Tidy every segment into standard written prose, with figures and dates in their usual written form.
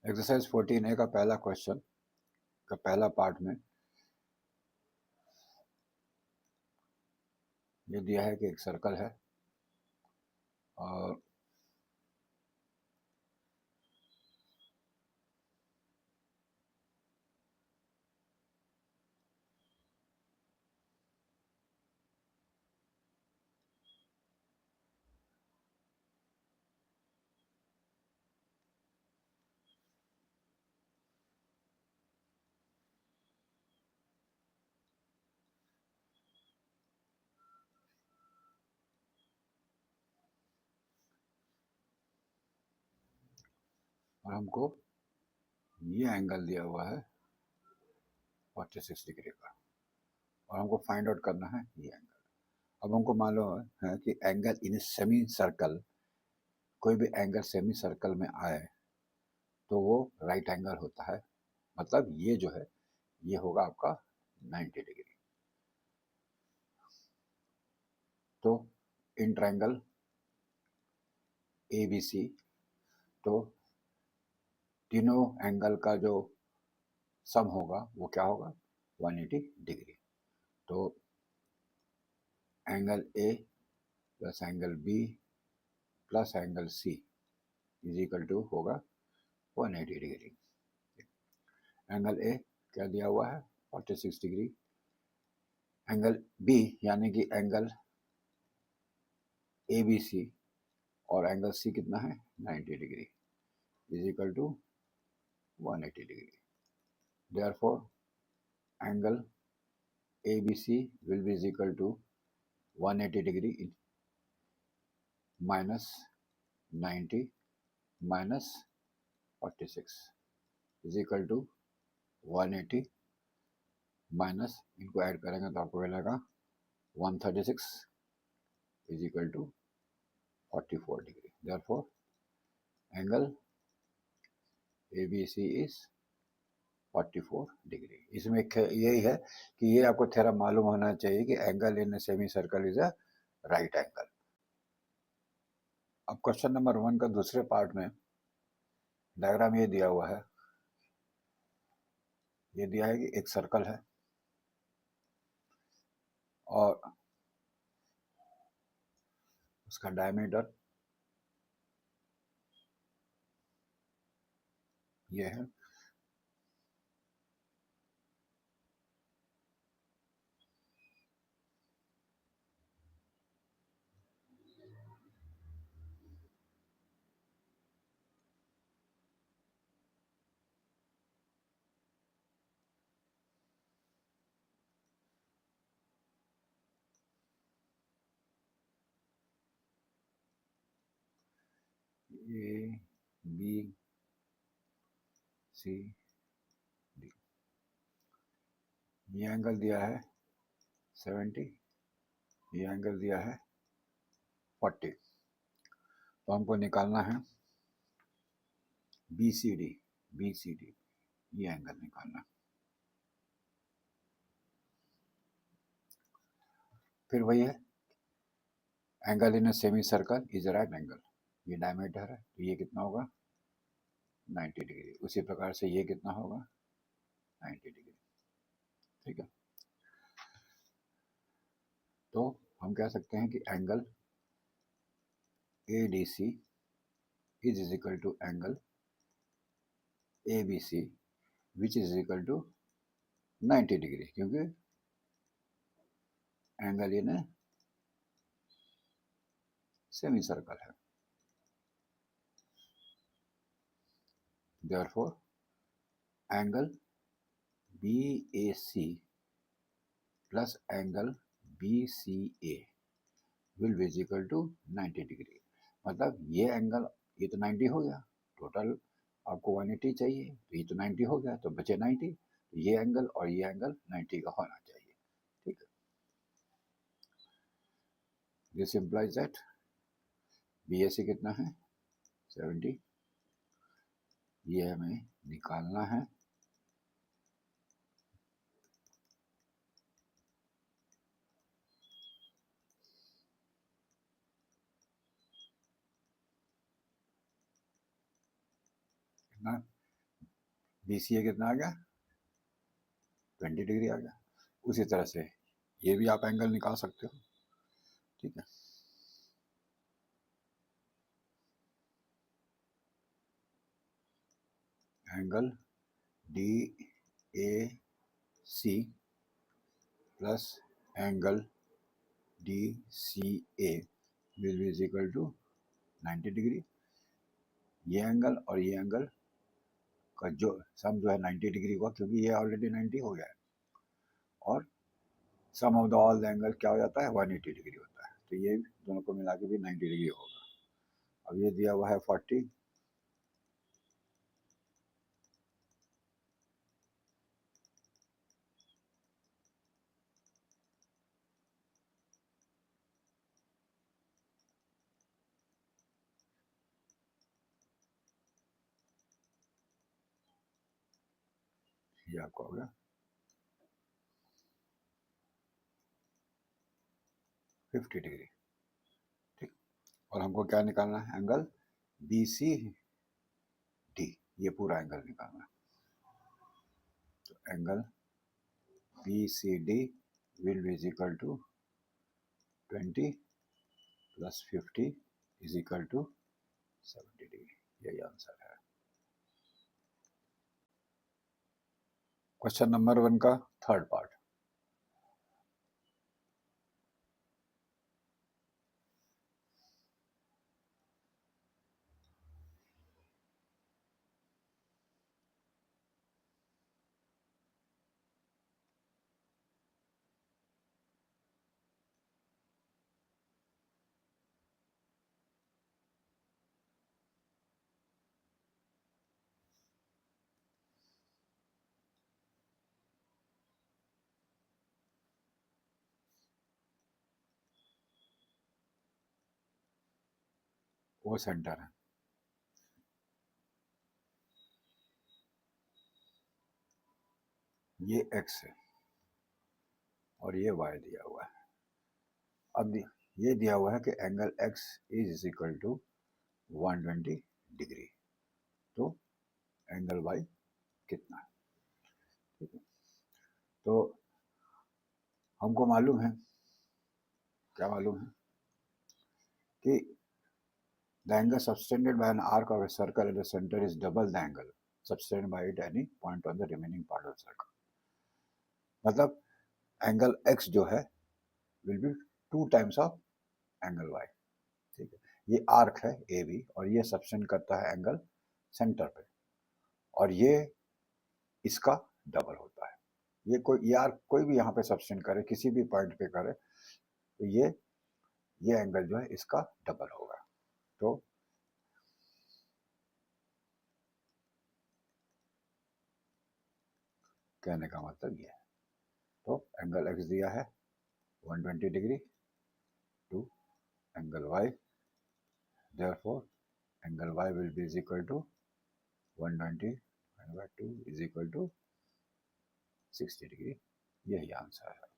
Exercise 14A का पहला question का पहला पार्ट में ये दिया है कि एक सर्कल है और हमको ये एंगल दिया हुआ है 46 डिग्री का और हमको फाइंड आउट करना है ये एंगल। अब हमको मालूम है कि एंगल इन सेमी सर्कल, कोई भी एंगल सेमी सर्कल में आए तो वो राइट एंगल होता है। मतलब ये जो है ये होगा आपका 90 डिग्री। तो इन ट्रायंगल ABC, तो तीनों एंगल का जो सम होगा वो क्या होगा 180 डिग्री। तो angle A plus angle B plus angle C is equal to होगा 180 डिग्री। एंगल A क्या दिया हुआ है 46 डिग्री। एंगल B यानी कि एंगल ABC और एंगल C कितना है 90 degree is equal to 180 degree. Therefore angle ABC will be is equal to 180 degree minus 90 minus 46 is equal to 180 minus इनको ऐड करेंगे तो आपको मिलेगा 136 is equal to 44 degree. therefore angle ABC is 44 degree. इसमें यही है कि ये आपको थोड़ा मालूम होना चाहिए कि angle in semicircle is a right angle. अब क्वेश्चन नंबर 1 का दूसरे पार्ट में डायग्राम ये दिया हुआ है। ये दिया है कि एक सर्कल है और उसका डायमीटर ये है। A B C D, ये एंगल दिया है 70, ये एंगल दिया है 40। तो हमको निकालना है BCD, BCD ये एंगल निकालना। फिर वही है angle in semicircle is right angle. ये डायमीटर है तो ये कितना होगा 90 डिग्री। उसी प्रकार से ये कितना होगा 90 डिग्री। ठीक है, तो हम कह सकते हैं कि angle ADC is equal to angle ABC which is equal to 90 degree, क्योंकि एंगल इन सेमी सर्कल है। therefore angle BAC plus angle BCA will be equal to 90 degree. मतलब ये एंगल, ये तो 90 हो गया, टोटल आपको 180 चाहिए तो ये तो 90 हो गया तो बचे 90। तो ये एंगल और ये एंगल 90 का होना चाहिए। ठीक है, दिस इंप्लाइज दैट BAC कितना है 70, ये हमें निकालना है। कितना BCA कितना आ गया, 20 डिग्री आ गया। उसी तरह से ये भी आप एंगल निकाल सकते हो, ठीक है। Angle DAC plus angle DCA will be is equal to 90 degree. ये एंगल और ये एंगल का जो सम जो है 90 डिग्री हुआ, क्योंकि ये ऑलरेडी 90 हो गया है, और sum of the all the angle क्या हो जाता है, 180 डिग्री होता है। तो ये दोनों को मिला के भी 90 डिग्री होगा। अब ये दिया हुआ है 40, ये आपका हो गया 50 डिग्री, ठीक। और हमको क्या निकालना है, एंगल BCD, ये पूरा एंगल निकालना है। तो angle BCD will be is equal to 20 plus 50 is equal to 70 degree. यही आंसर है क्वेश्चन नंबर 1 का थर्ड पार्ट। वो सेंटर है, ये x है और ये y दिया हुआ है। अब ये दिया हुआ है कि angle x is equal to 120 degree, तो एंगल y कितना है, ठीक है। तो हमको मालूम है, क्या मालूम है, कि the angle subtended by an arc of a circle at the center is double the angle subtended by it any point on the remaining part of the circle। मतलब एंगल x जो है will be 2 times of angle y, ठीक है। ये arc है AB और ये subtend करता है एंगल सेंटर पे, और ये इसका डबल होता है। ये आर्क कोई भी यहाँ पे सबटेंड करे, किसी भी पॉइंट पे करे, तो ये एंगल जो है इसका डबल होगा। तो कहने का मतलब ये है। तो एंगल x दिया है 120 degree to angle y, therefore angle y will be is equal to 120 by 2 is equal to 60 degree. यही आंसर है।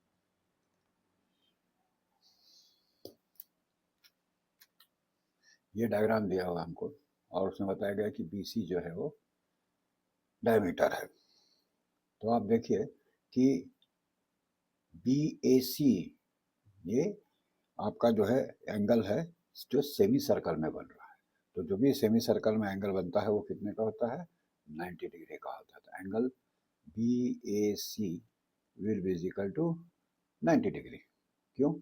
ये डायग्राम दिया हुआ हमको, और उसमें बताया गया कि BC जो है वो डायमीटर है। तो आप देखिए कि BAC ये आपका जो है एंगल है जो सेमी सर्कल में बन रहा है। तो जो भी सेमी सर्कल में एंगल बनता है वो कितने का होता है, 90 डिग्री का होता है। तो angle BAC will be is equal to 90 degree. क्यों,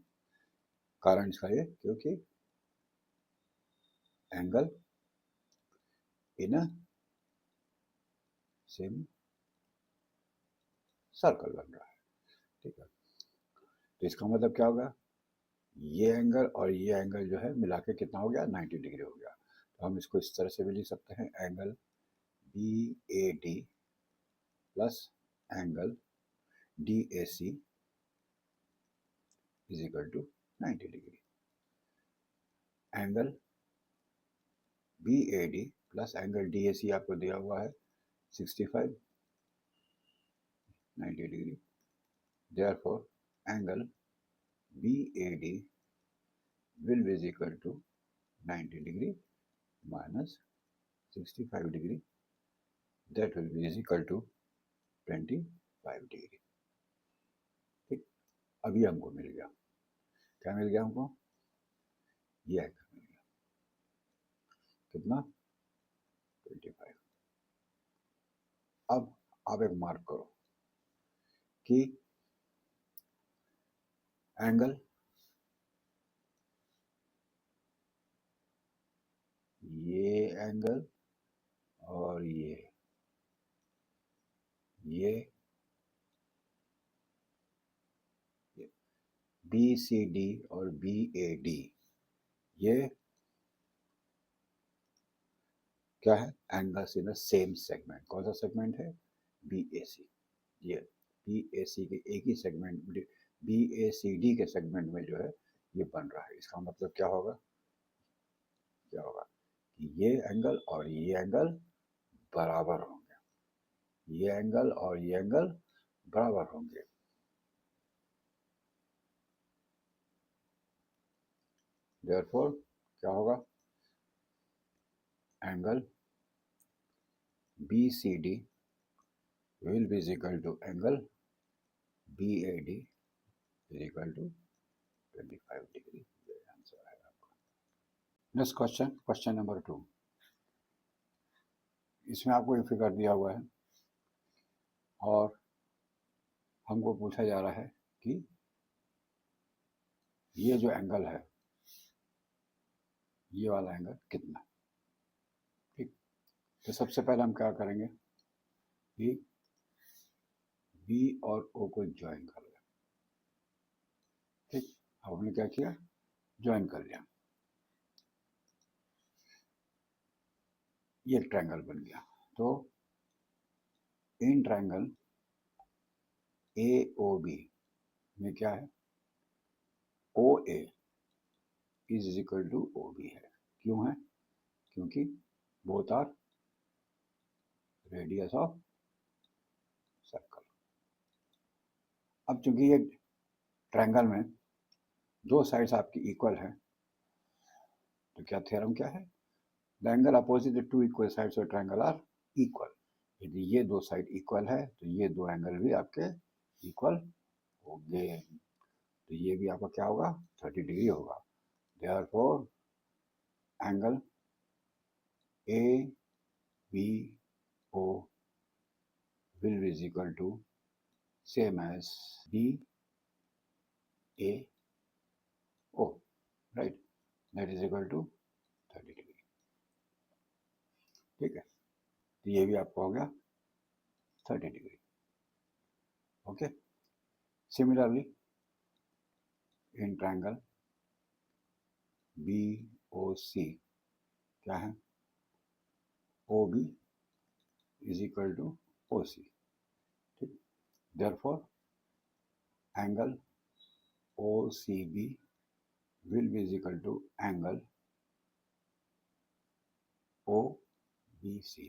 कारण इसका ये, क्योंकि angle in a semicircle बन रहा है, ठीक है। तो इसका मतलब क्या होगा, ये एंगल और ये एंगल जो है मिला के कितना हो गया, 90 डिग्री हो गया। तो हम इसको इस तरह से भी लिख सकते हैं, angle BAD plus angle DAC is equal to 90 degree. Angle BAD plus angle DAC आपको दिया हुआ है 65, 90 degree. Therefore angle BAD will be equal to 90 degree minus 65 degree that will be is equal to 25 degree. ठीक, अभी हमको मिल गया, क्या मिल गया हमको, ये एंगल मिल गया, कितना, 25। अब आप एक मार्क करो कि एंगल ये एंगल और ये बी सी डी और बी ए डी, ये क्या है, angles in the same segment. कौन सा सेगमेंट है, बी ए सी। ये बी ए सी के एक ही सेगमेंट, बी ए सी डी के सेगमेंट में जो है ये बन रहा है। इसका मतलब क्या होगा, क्या होगा कि ये एंगल और ये एंगल बराबर होंगे, ये एंगल और ये एंगल बराबर होंगे। देयरफॉर क्या होगा, angle B C D will be is equal to angle BAD is equal to 25 degree. ये आंसर है आपका। Next question, question number 2। इसमें आपको एक फिगर दिया हुआ है और हमको पूछा जा रहा है कि ये जो एंगल है, ये वाला एंगल कितना। ठीक, तो सबसे पहले हम क्या करेंगे कि बी और ओ को ज्वाइन कर लें। ठीक, अब हमने क्या किया, ज्वाइन कर लिया, ये एक ट्रायंगल बन गया। तो इन ट्रायंगल ए ओ बी में क्या है, O A is equal to O B है। क्यों है, क्योंकि both are radius of circle. अब चूंकि ये ट्रायंगल में दो साइड्स आपकी इक्वल है, तो क्या थ्योरम क्या है, the angle opposite the two equal sides of triangle are equal. यदि ये दो साइड इक्वल है तो ये दो एंगल भी आपके इक्वल होंगे, तो ये भी आपका क्या होगा, 30 डिग्री होगा। Therefore angle A B O will be is equal to same as B A O, right, that is equal to 30 degree. ठीक है, तो ये भी आपका हो गया 30 degree. Okay, similarly in triangle B O C क्या है, O B is equal to O C. ठीक, therefore angle O C B will be is equal to angle O B C,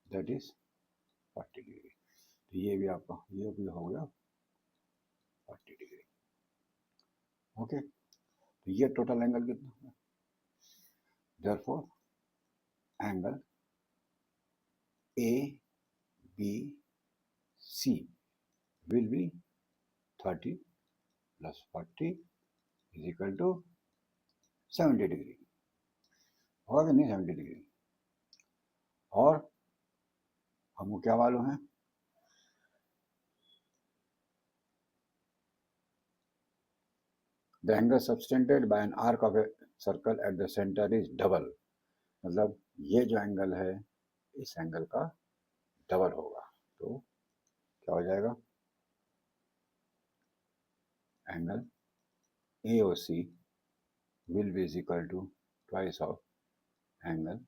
that is 40 degree. तो ये भी आपका, ये भी हो गया 40 डिग्री। ओके, तो ये टोटल एंगल कितना है, therefore angle A B C will be 30 plus 40 is equal to 70 degree. होगा कि नहीं 70 डिग्री। और हमको क्या मालूम है, the angle subtended bye an arc of a circle at the centre is double. मतलब ये जो एंगल है इस एंगल का डबल होगा, तो क्या हो जाएगा, angle A O C will be is equal to twice of angle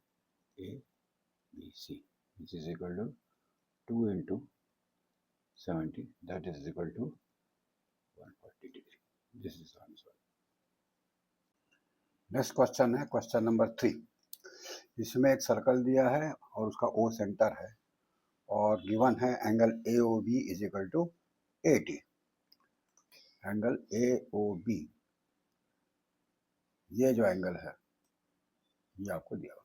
A B C which is equal to 2 into 70, that is equal to 140 degree. This is the answer. Next question है question number 3। इसमें एक circle दिया है और उसका ओ centre है और given है angle A O B is equal to 80। Angle A O B, ये जो एंगल है ये आपको दिया हुआ,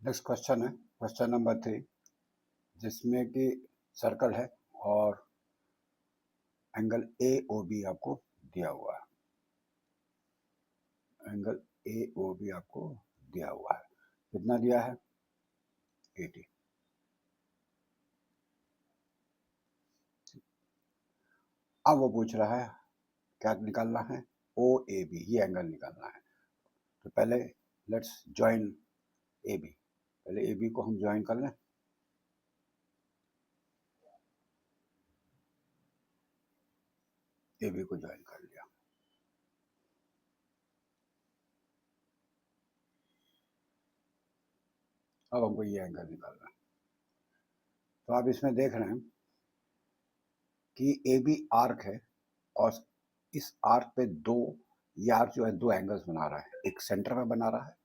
नेक्स्ट क्वेश्चन है क्वेश्चन नंबर 3, जिसमें कि सर्कल है और एंगल ए ओ बी आपको दिया हुआ है। एंगल ए ओ बी आपको दिया हुआ है, कितना दिया है? 80। अब वो पूछ रहा है क्या निकालना है? ओ ए बी, ये एंगल निकालना है। तो पहले लेट्स ज्वाइन ए बी, पहले ए बी को हम ज्वाइन कर लें। ए बी को ज्वाइन कर लिया। अब हमको ये एंगल निकालना है। तो आप इसमें देख रहे हैं कि ए बी आर्क है और इस आर्क पे दो, ये आर्क जो है दो एंगल्स बना रहा है, एक सेंटर में बना रहा है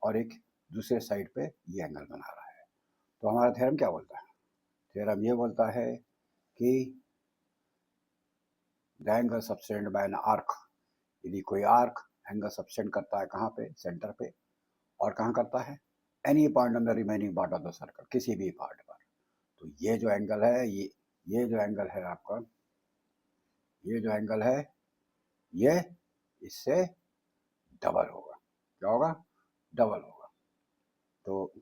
और एक दूसरे साइड पे ये एंगल बना रहा है। तो हमारा थ्योरम क्या बोलता है? थ्योरम ये बोलता है कि the angle subtended by an arc, यदि कोई आर्क एंगल सबटेंड करता है कहाँ पे? सेंटर पे। और कहाँ करता है? Any point on the remaining part of the circle, किसी भी पार्ट पर। तो ये जो एंगल है, ये जो एंगल है आपका, ये जो एंगल है ये इससे डबल होगा। क्या होगा? डबल होगा। तो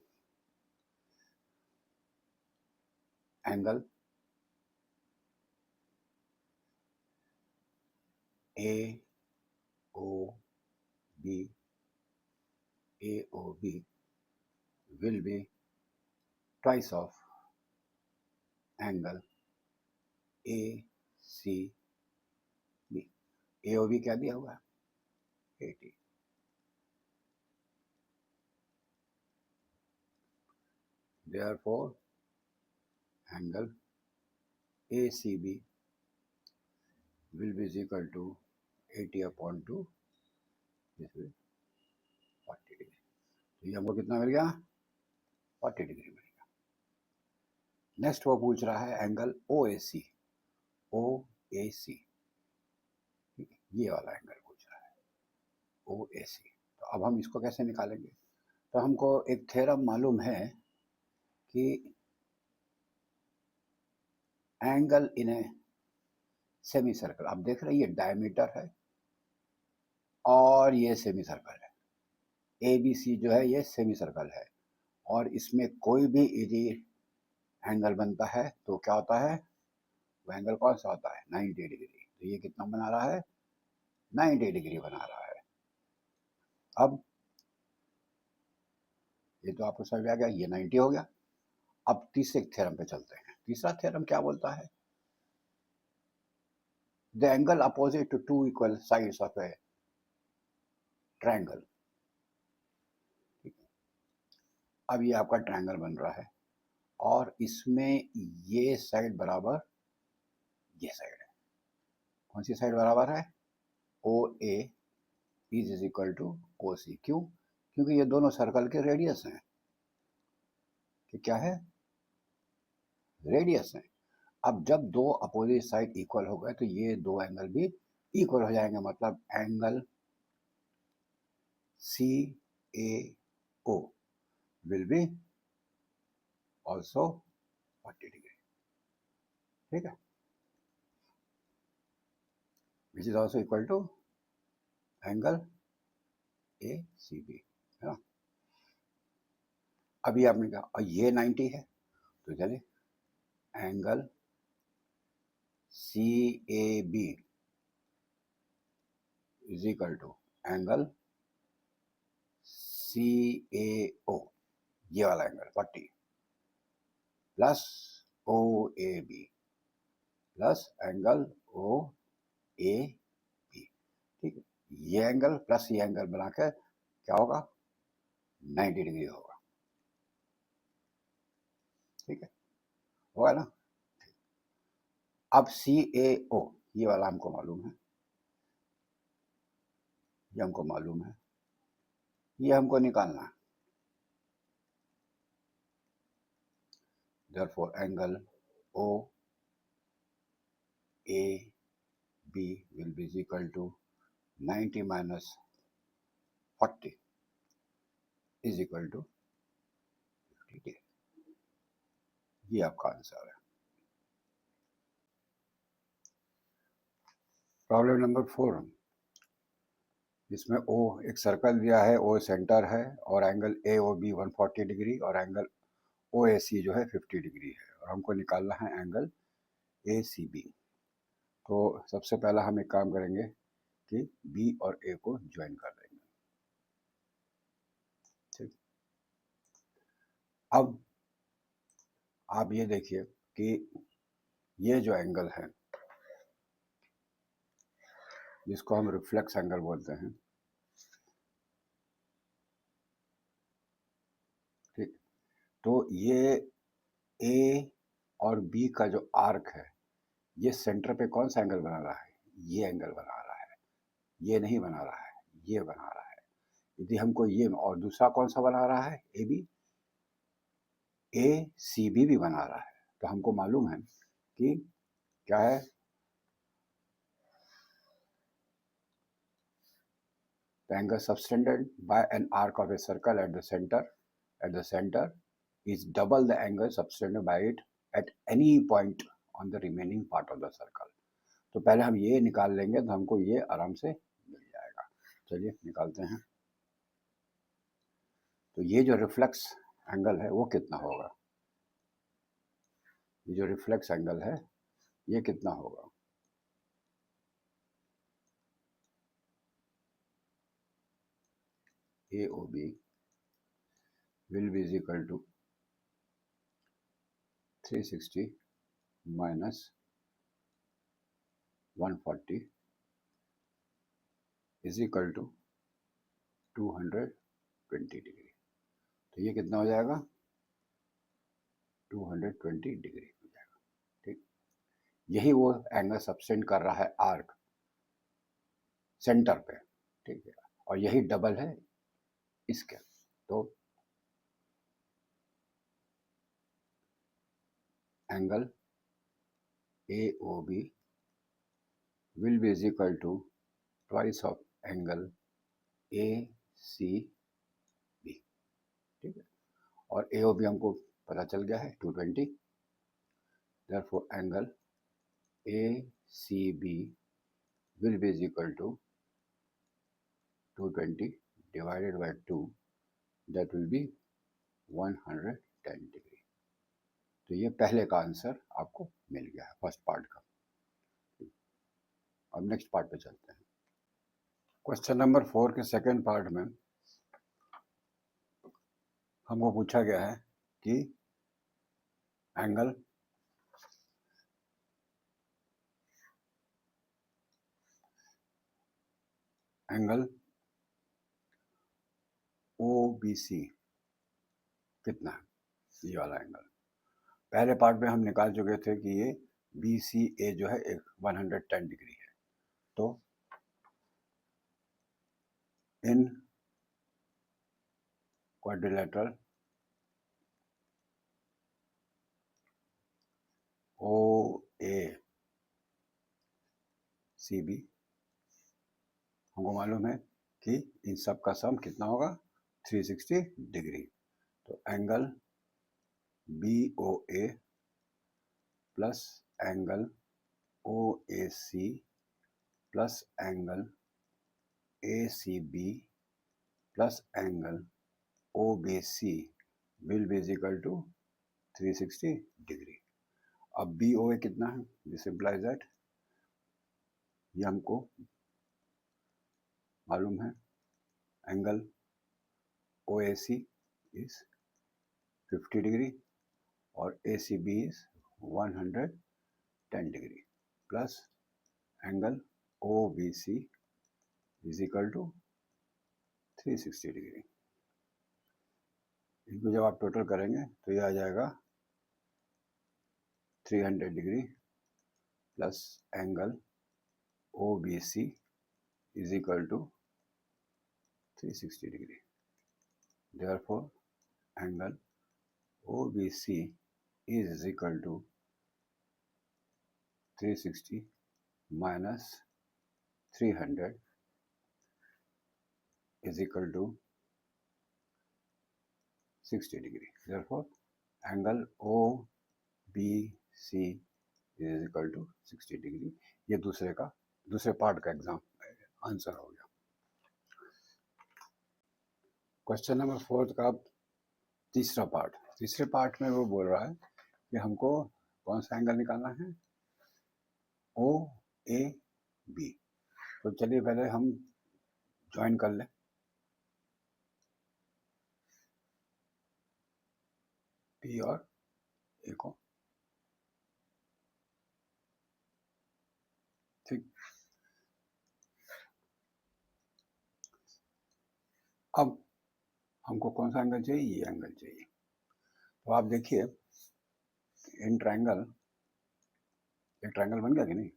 angle A O B, A O B will be twice of angle A C B. A O B क्या दिया हुआ है? 80। therefore angle ACB will be is equal to 80 upon 2, this will 40 degree. तो ये हमको कितना मिल गया? 40 डिग्री मिल गया। नेक्स्ट वो पूछ रहा है angle O A C, O A सी, ये वाला एंगल पूछ रहा है, ओ ए सी। तो अब हम इसको कैसे निकालेंगे? तो हमको एक थ्योरम मालूम है कि angle in a semi circle, आप देख रहे हैं ये डायमीटर है और ये सेमी सर्कल है। ए बी सी जो है ये सेमी सर्कल है और इसमें कोई भी यदि एंगल बनता है तो क्या होता है? वो एंगल कौन सा होता है? 90 डिग्री। तो ये कितना बना रहा है? 90 डिग्री बना रहा है। अब ये तो आपको समझ आ गया, ये 90 हो गया। अब तीसरे थ्योरम पे चलते हैं। तीसरा थ्योरम क्या बोलता है? The angle opposite to two equal sides of a triangle. अब ये आपका ट्रायंगल बन रहा है और इसमें ये साइड बराबर ये साइड है। कौन सी साइड बराबर है? O A is equal to O सी। क्यों? क्योंकि ये दोनों सर्कल के रेडियस हैं। कि क्या है? रेडियस है। अब जब दो अपोजिट साइड इक्वल हो गए तो ये दो एंगल भी इक्वल हो जाएंगे, मतलब angle C A O will be also 40 degree. ठीक है, which is also equal to angle A C B, है ना। अभी आपने कहा और ये 90 है, तो चलिए angle C A B is equal to angle C A O, ये वाला angle 40 plus O A B plus angle O A B. ठीक है, ये एंगल प्लस ये एंगल बनाकर क्या होगा? 90 डिग्री होगा। ठीक है, होगा ना। अब सी ए ओ, ये वाला हमको मालूम है, ये हमको मालूम है, ये हमको निकालना है। therefore angle O A B will be equal to 90 minus 40 is equal to ये आपका आंसर है। प्रॉब्लम नंबर 4, इसमें ओ एक सर्कल दिया है, ओ सेंटर है और angle A O B 140 degree और एंगल ओ ए सी जो है 50 डिग्री है और हमको निकालना है एंगल ए सी बी। तो सबसे पहला हम एक काम करेंगे कि बी और ए को ज्वाइन कर देंगे। ठीक, अब आप ये देखिए कि ये जो एंगल है जिसको हम रिफ्लेक्स एंगल बोलते हैं, ठीक, तो ये ए और बी का जो आर्क है ये सेंटर पे कौन सा एंगल बना रहा है? ये एंगल बना रहा है, ये नहीं बना रहा है, ये बना रहा है। यदि हमको ये और दूसरा कौन सा बना रहा है? A B, A C B भी बना रहा है। तो हमको मालूम है कि क्या है, the angle subtended by an arc of a circle at the center is double the angle subtended by it at any point on the remaining part of the circle। तो पहले हम ये निकाल लेंगे तो हमको ये आराम से मिल जाएगा। चलिए निकालते हैं। तो ये जो रिफ्लेक्स एंगल है वो कितना होगा? ये जो रिफ्लेक्स एंगल है ये कितना होगा? A O B will be is equal to 360 minus 140 is equal to 220 degree. तो ये कितना हो जाएगा? 220 डिग्री हो जाएगा। ठीक, यही वो एंगल सबटेंड कर रहा है आर्क सेंटर पे। ठीक है, और यही डबल है इसके। तो angle A O B will be is equal to twice of angle A C B. ठीक है, और ए ओ बी हमको पता चल गया है 220। therefore angle A C B will be is equal to 220 divided by 2, that will be 110 degree. तो ये पहले का आंसर आपको मिल गया है फर्स्ट पार्ट का। अब नेक्स्ट पार्ट पे चलते हैं। क्वेश्चन नंबर 4 के सेकंड पार्ट में हमको पूछा गया है कि एंगल ओ बी सी कितना है, ये वाला एंगल। पहले पार्ट में हम निकाल चुके थे कि ये बी सी ए जो है 110 डिग्री है। तो इन quadrilateral O A C B हमको मालूम है कि इन सब का सम कितना होगा? 360 डिग्री। तो angle B O A plus angle O A C plus angle A C B plus angle O B C will be is equal to 360 degree. अब बी ओ ए कितना है? दिस इम्प्लाइज दैट ये हमको मालूम है angle O A C is 50 degree और A C B is 110 degree plus angle O B C is equal to 360 degree. इनको जब आप टोटल करेंगे तो ये आ जाएगा 300 degree plus angle O B C is equal to 360 degree. Therefore angle O B C is equal to 360 minus 300 is equal to 60 degree। Therefore, angle O B C is equal to 60 degree. ये दूसरे part का exam answer हो गया। Question number 4 का तीसरे part में वो बोल रहा है कि हमको कौन सा एंगल निकालना है, ओ ए बी। तो चलिए पहले हम ज्वाइन कर लें। पी और ए को, ठीक। अब हमको कौन सा एंगल चाहिए, ये एंगल चाहिए। तो आप देखिए इन ट्रायंगल, एक ट्रायंगल बन गया कि नहीं।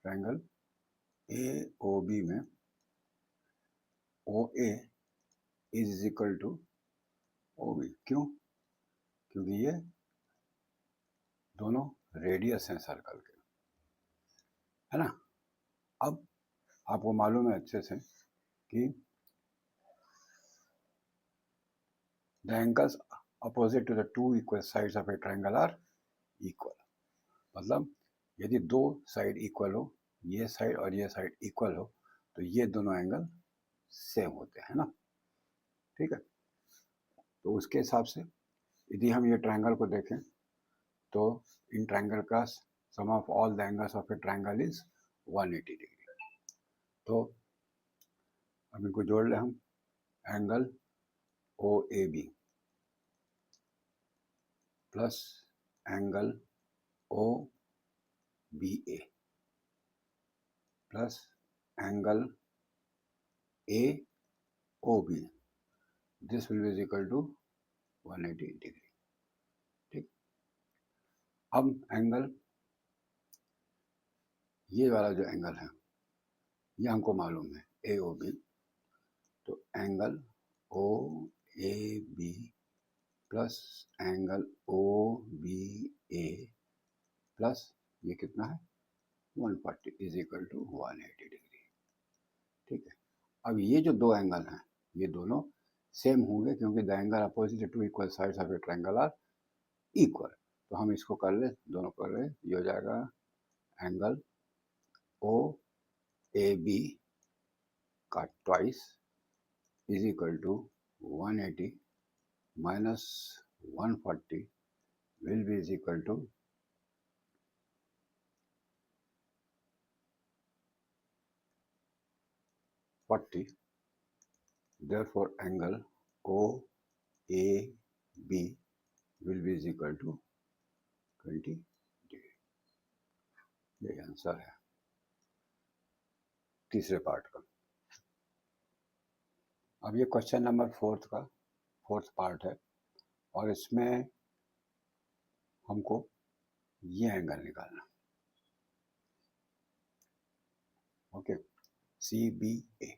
ट्रायंगल ए ओ बी में O A is equal to O B. क्यों? क्योंकि ये दोनों रेडियस हैं सर्कल के, है ना। अब आपको मालूम है अच्छे से कि the angles opposite to the two equal sides of a triangle are equal। मतलब यदि दो साइड इक्वल हो, ये साइड और ये साइड इक्वल हो, तो ये दोनों एंगल सेम होते हैं ना, ठीक है। तो उसके हिसाब से यदि हम ये ट्रायंगल को देखें तो इन ट्रायंगल का sum of all the angles of a triangle is 180 degree. तो अब इनको जोड़ ले हम, angle O A B plus angle O B A plus angle A O B, this will be equal to 180 degree, ठीक। अब angle, ये वाला जो एंगल है ये हमको मालूम है ए ओ बी। तो angle O A B plus angle O B A plus ये कितना है 140 इज इक्वल टू 180 डिग्री, ठीक है। अब ये जो दो एंगल हैं ये दोनों सेम होंगे क्योंकि the angle opposite to equal sides of a triangle are equal. तो हम इसको कर ले, दोनों कर ले, ये हो जाएगा एंगल ओ ए बी का twice is equal to 180 minus 140 will be is equal to 40। therefore angle OAB will be is equal to 20 degree. ये आंसर है तीसरे पार्ट का। अब ये क्वेश्चन नंबर 4th पार्ट है और इसमें हमको ये एंगल निकालना, ओके, CBA।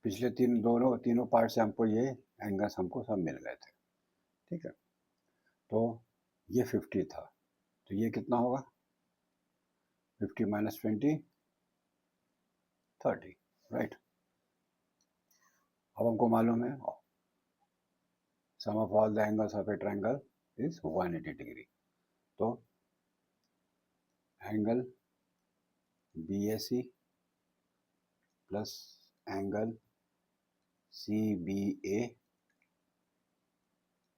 पिछले तीनों पार्ट से हमको ये एंगल्स हमको सब मिल गए थे, ठीक है। तो ये 50 था, तो ये कितना होगा 50 माइनस 20 30, राइट। अब हमको मालूम है sum of all the angles of a triangle is 180 degree. तो angle BAC plus angle CBA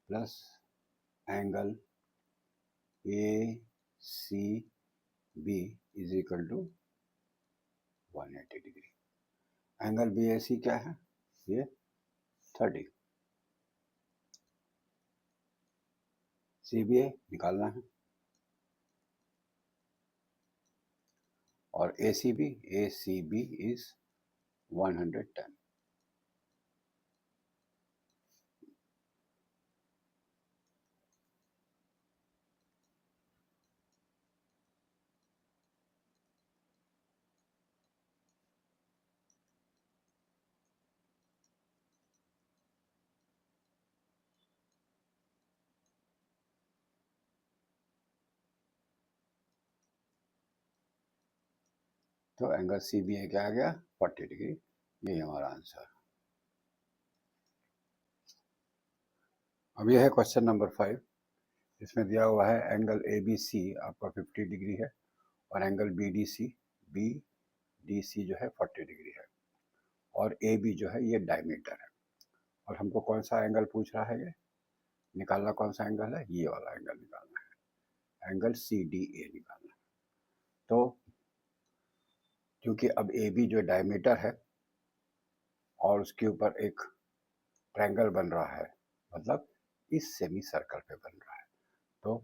plus angle ACB is equal to 180 degree. Angle BAC क्या है, ये 30, CBA निकालना है, और ACB इज 110। तो एंगल CBA क्या आ गया 40 डिग्री। यही हमारा आंसर। अब यह है क्वेश्चन नंबर 5 इसमें दिया हुआ है एंगल ए बी सी आपका 50 डिग्री है और एंगल बी डी सी जो है 40 डिग्री है और ए बी जो है ये डायमीटर है और हमको कौन सा एंगल पूछ रहा है, ये निकालना कौन सा एंगल है, ये वाला एंगल निकालना है, एंगल सी डी ए निकालना है। तो क्योंकि अब ए बी जो डायमीटर है और उसके ऊपर एक ट्रायंगल बन रहा है, मतलब इस सेमी सर्कल पे बन रहा है, तो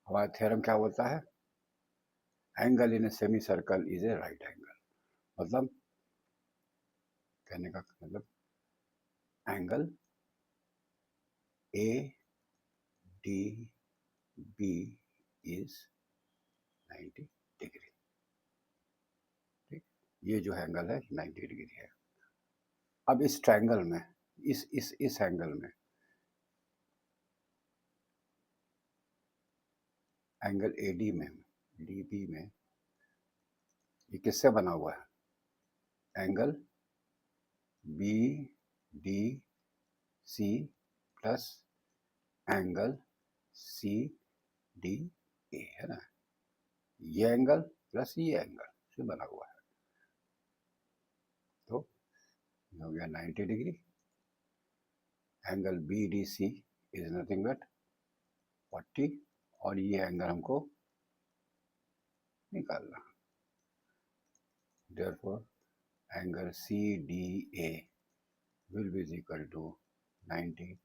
हमारा थ्योरम क्या बोलता है, angle in a semicircle is a right angle. मतलब कहने का मतलब angle A D B is 90 degree. ठीक, ये जो एंगल है 90 डिग्री है। अब इस ट्रायंगल में इस एंगल में एंगल एडी में डीबी में ये किससे बना हुआ है, angle B D C plus angle C D A है ना, ये एंगल प्लस ये एंगल से बना हुआ है, तो हो गया 90 degree. Angle B D C is nothing but 40 और ये एंगल हमको निकालना, therefore angle CDA will be equal to 90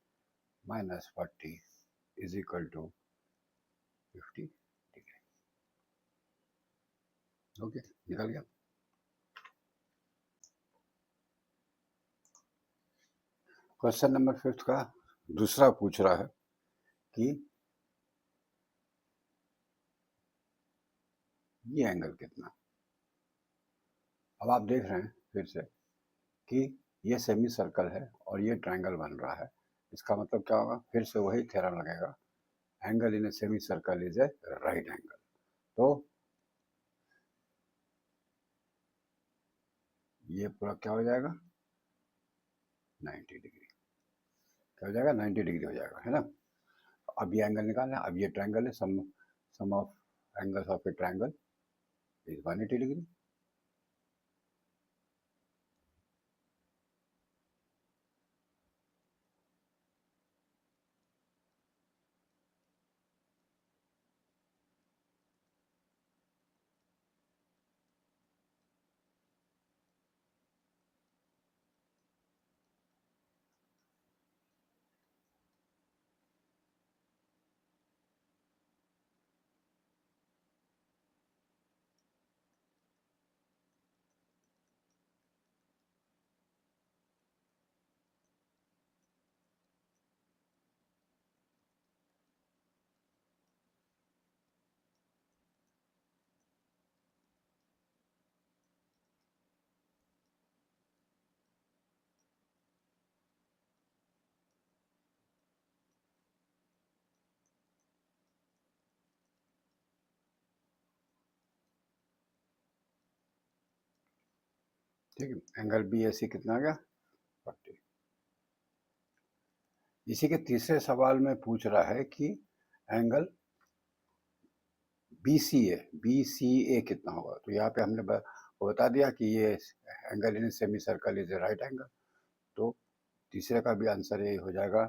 minus 40 is equal to 50 degree. Okay, निकल गया। क्वेश्चन नंबर 5 का दूसरा पूछ रहा है कि ये एंगल कितना। अब आप देख रहे हैं फिर से कि ये सेमी सर्कल है और ये ट्रायंगल बन रहा है, इसका मतलब क्या होगा, फिर से वही थ्योरम लगेगा, angle in a semicircle is a right angle. तो ये पूरा क्या हो जाएगा, 90 डिग्री, क्या हो जाएगा, 90 डिग्री हो जाएगा, है ना। अब ये एंगल निकालना है, अब ये ट्रायंगल है, sum of angles of a triangle is 180 degree. ठीक है, एंगल बी ऐसी कितना आ गया, 40। इसी के तीसरे सवाल में पूछ रहा है कि एंगल बी सी ए कितना होगा। तो यहाँ पे हमने बता दिया कि ये angle in semicircle is a right angle, तो तीसरे का भी आंसर यही हो जाएगा,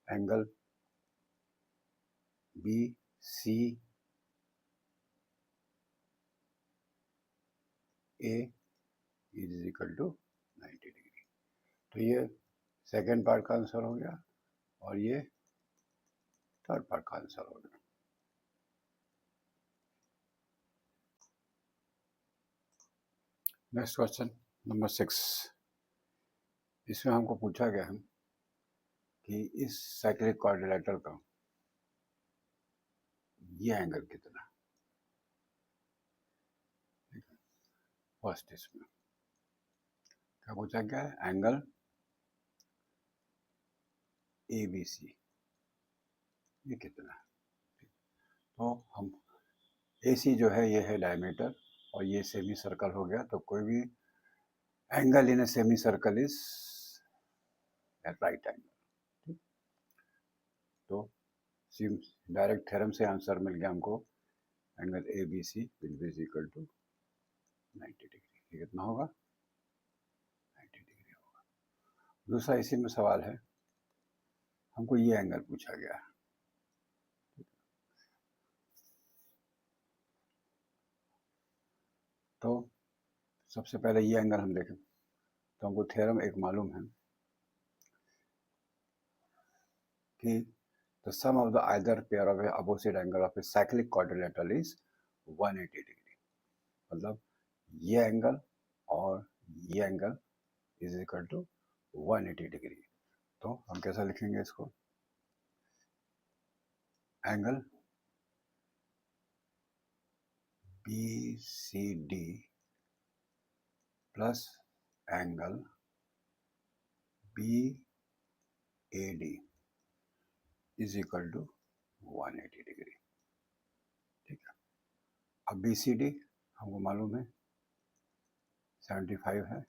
angle B C A is equal to 90 degree. तो ये सेकेंड पार्ट का आंसर हो गया और ये थर्ड पार्ट का आंसर हो गया। नेक्स्ट क्वेश्चन नंबर 6, इसमें हमको पूछा गया है कि इस साइक्लिक क्वाड्रिलेटरल का ये एंगल कितना। फर्स्ट इसमें क्या पूछा गया है, एंगल ए बी सी ये कितना है। तो हम ए सी जो है ये है डायमीटर और ये सेमी सर्कल हो गया, तो कोई भी angle in a semicircle is right angle. तो डायरेक्ट थ्योरम से आंसर मिल गया हमको, angle A B C will be equal to 90 degree. ये कितना होगा? 90 डिग्री होगा। दूसरा इसी में सवाल है, हमको ये एंगल पूछा गया है। तो सबसे पहले ये एंगल हम देखें, तो हमको थ्योरम एक मालूम है कि the sum of the either pair of a opposite angle of a cyclic quadrilateral is 180 degree. मतलब ये एंगल और ये angle is equal to 180 degree. तो हम कैसा लिखेंगे इसको? Angle B C D plus angle B A D is equal to 180 degree. ठीक है। अब बी सी डी हमको मालूम है 75 है,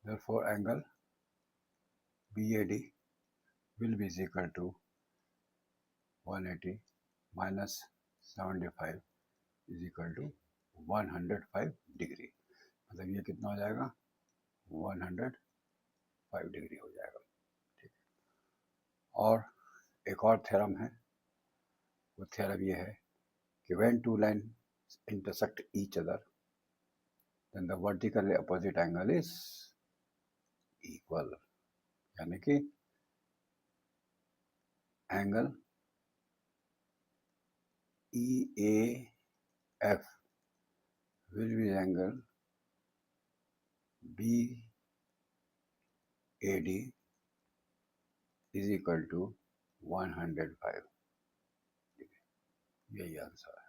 therefore angle BAD will be equal to 180 minus 75 is equal to 105 degree. मतलब ये कितना हो जाएगा? 105 डिग्री हो जाएगा। ठीक है। और एक और थ्योरम है, वो थ्योरम ये है कि when two lines intersect each other then the vertically opposite angle is equal। यानी कि angle EAF will be angle BAD is equal to 105 degree. यही आंसर है।